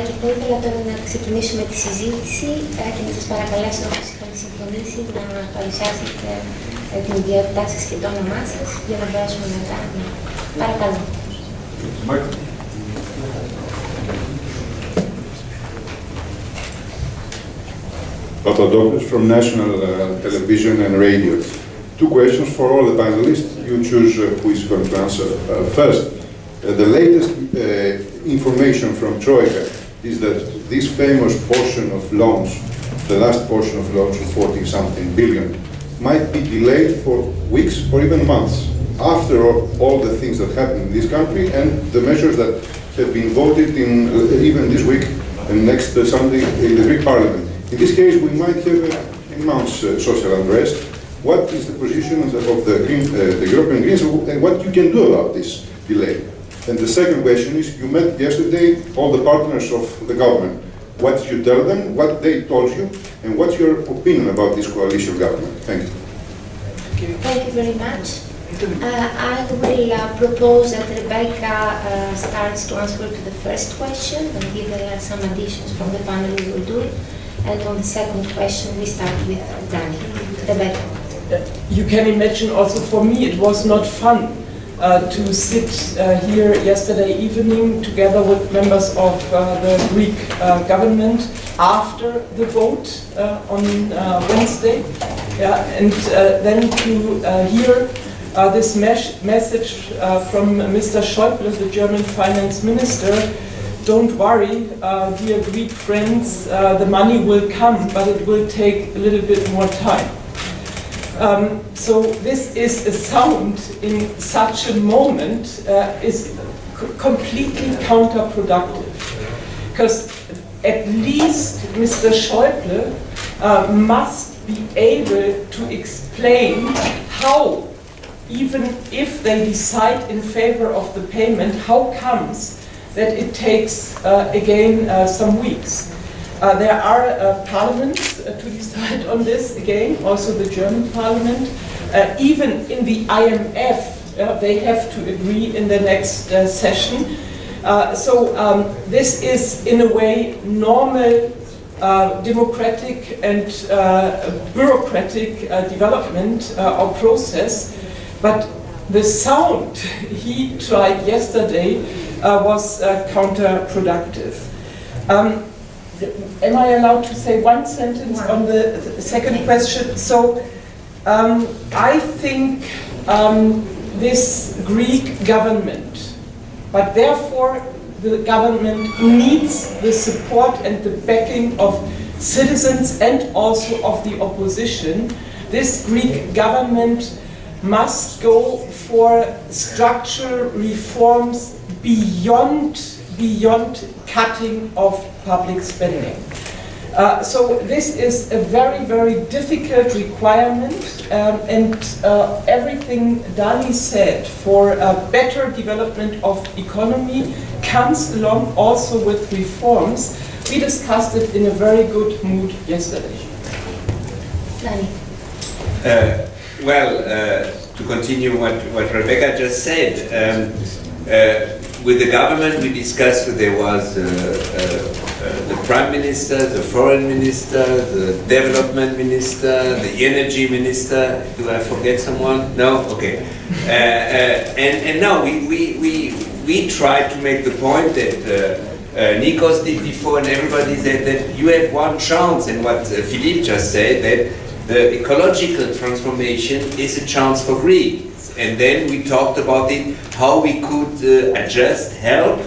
Και θα ήθελα τώρα να ξεκινήσουμε τη συζήτηση και να σας παρακαλέσω, όπως είχαμε συμφωνήσει, να παρουσιάσετε την ιδιότητά σας και το όνομά σας για να μπορέσουμε μετά να... Παρακαλώ. Papadopoulos from National Television and Radio. Two questions for all the panelists. You choose who is going to answer. First, the latest information from Troika is that this famous portion of loans, the last portion of loans of 40-something billion, might be delayed for weeks or even months after all the things that happen in this country and the measures that have been voted in even this week and next Sunday in the Greek Parliament. In this case, we might have immense social unrest. What is the position of the European Greens and what you can do about this delay? And the second question is, you met yesterday all the partners of the government. What did you tell them, what they told you, and what's your opinion about this coalition government? Thank you. Thank you very much. I will propose that Rebecca starts to answer to the first question, and give some additions from the panel we will do. And on the second question, we start with Dani. Rebecca. You can imagine also for me it was not fun to sit here yesterday evening together with members of the Greek government after the vote on Wednesday, and then to hear this message from Mr. Schäuble, the German finance minister. Don't worry, dear Greek friends, the money will come, but it will take a little bit more time. So this is a sound in such a moment is completely counterproductive, because at least Mr. Schäuble must be able to explain how, even if they decide in favor of the payment, how comes that it takes again some weeks. There are parliaments to decide on this again, also the German parliament. Even in the IMF, they have to agree in the next session. So this is in a way normal democratic and bureaucratic development or process, but the sound he tried yesterday was counterproductive. Am I allowed to say one sentence on the second question? So I think this Greek government, but therefore the government needs the support and the backing of citizens and also of the opposition. This Greek government must go for structural reforms beyond cutting of public spending. So this is a very, very difficult requirement, and everything Dani said for a better development of economy comes along also with reforms. We discussed it in a very good mood yesterday. Dani. To continue what Rebecca just said, with the government we discussed that there was the Prime Minister, the Foreign Minister, the Development Minister, the Energy Minister. Do I forget someone? No? Okay. And now we tried to make the point that Nikos did before, and everybody said that you have one chance, and what Philippe just said, that the ecological transformation is a chance for Greece. And then we talked about it, how we could adjust, help,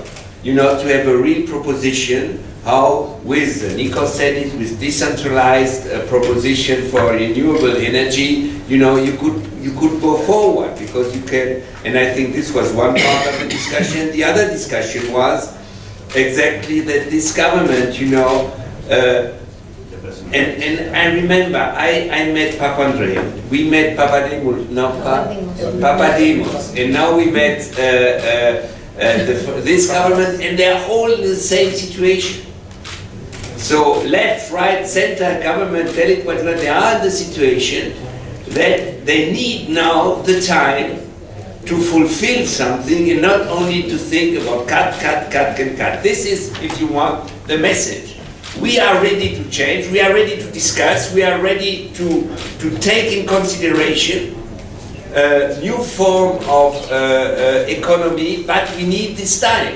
to have a real proposition, how with, Nikos said it, with decentralized proposition for renewable energy, you could go forward, because you can, and I think this was one part of the discussion. The other discussion was exactly that this government, and I remember I met Papandreou, we met Papademos, and now we met this government, and they are all in the same situation. So left, right, center, government, they are in the situation that they need now the time to fulfill something and not only to think about cut. This is, if you want, the message. We are ready to change, we are ready to discuss, we are ready to take in consideration a new form of economy, but we need this time.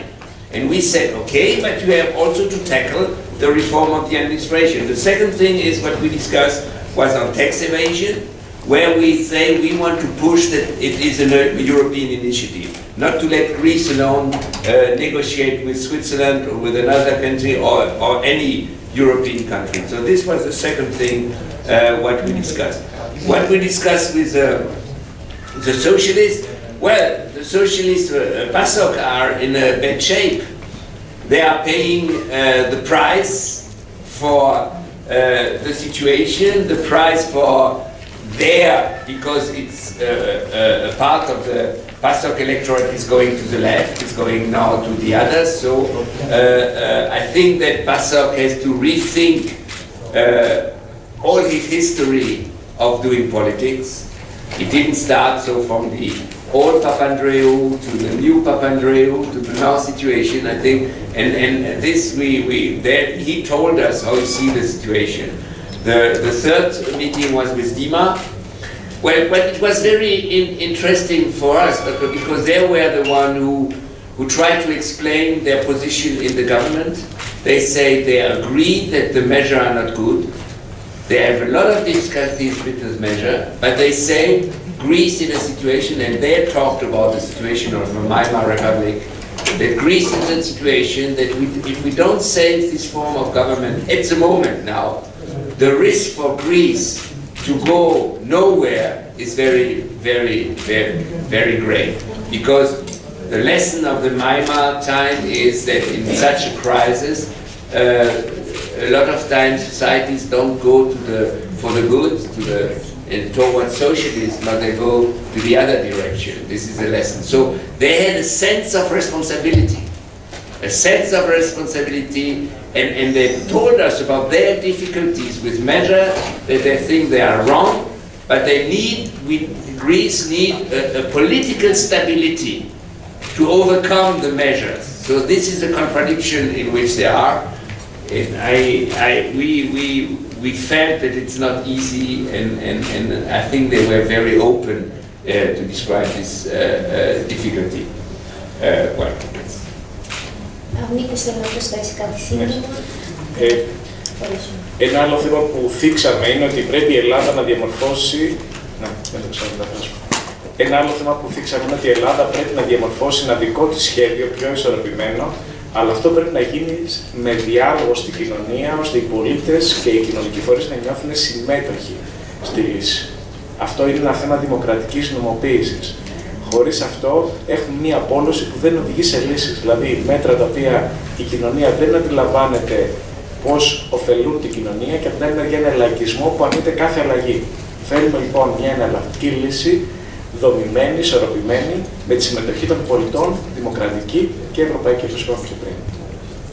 And we said, okay, but you have also to tackle the reform of the administration. The second thing is what we discussed was on tax evasion, where we say we want to push that it is a European initiative, not to let Greece alone negotiate with Switzerland or with another country or any European country. So this was the second thing what we discussed. What we discussed with the socialists, well, the socialists, PASOK, are in a bad shape. They are paying the price for the situation, the price for because it's a part of the PASOK electorate is going to the left, is going now to the others. So I think that PASOK has to rethink all his history of doing politics. It didn't start so from the old Papandreou to the new Papandreou to the now situation, I think, and this he told us how he sees the situation. The third meeting was with Dima. Well, it was very interesting for us because they were the one who tried to explain their position in the government. They say they agree that the measures are not good. They have a lot of difficulties with this measure, but they say Greece in a situation, and they talked about the situation of the Weimar Republic, that Greece is in a situation that if we don't save this form of government at the moment now, the risk for Greece to go nowhere is very, very, very, very great. Because the lesson of the Weimar time is that in such a crisis, a lot of times societies don't go for the good, towards socialism, but they go to the other direction. This is a lesson. So they had a sense of responsibility. And they told us about their difficulties with measures that they think they are wrong, but Greece needs a political stability to overcome the measures. So this is a contradiction in which they are. And we felt that it's not easy, and I think they were very open to describe this difficulty. Ο Νίκος θέλει να προσθέσει κάτι σύντομα. Ένα άλλο θέμα που θίξαμε είναι ότι πρέπει η Ελλάδα να διαμορφώσει... Ένα άλλο θέμα που θίξαμε είναι ότι η Ελλάδα πρέπει να διαμορφώσει ένα δικό της σχέδιο πιο ισορροπημένο, αλλά αυτό πρέπει να γίνει με διάλογο στην κοινωνία, ώστε οι πολίτες και οι κοινωνικοί φορείς να νιώθουν συμμέτοχοι στη λύση. Αυτό είναι ένα θέμα δημοκρατικής νομοποίησης. Χωρίς αυτό έχουμε μία πόλωση που δεν οδηγεί σε λύσεις. Δηλαδή μέτρα τα οποία η κοινωνία δεν αντιλαμβάνεται πώς ωφελούν την κοινωνία και από την άλλη μεριά ένα λαϊκισμό που αρνείται κάθε αλλαγή. Θέλουμε λοιπόν μια εναλλακτική λύση, δομημένη, ισορροπημένη, με τη συμμετοχή των πολιτών, δημοκρατική και ευρωπαϊκή, όπως είπαμε πιο πριν.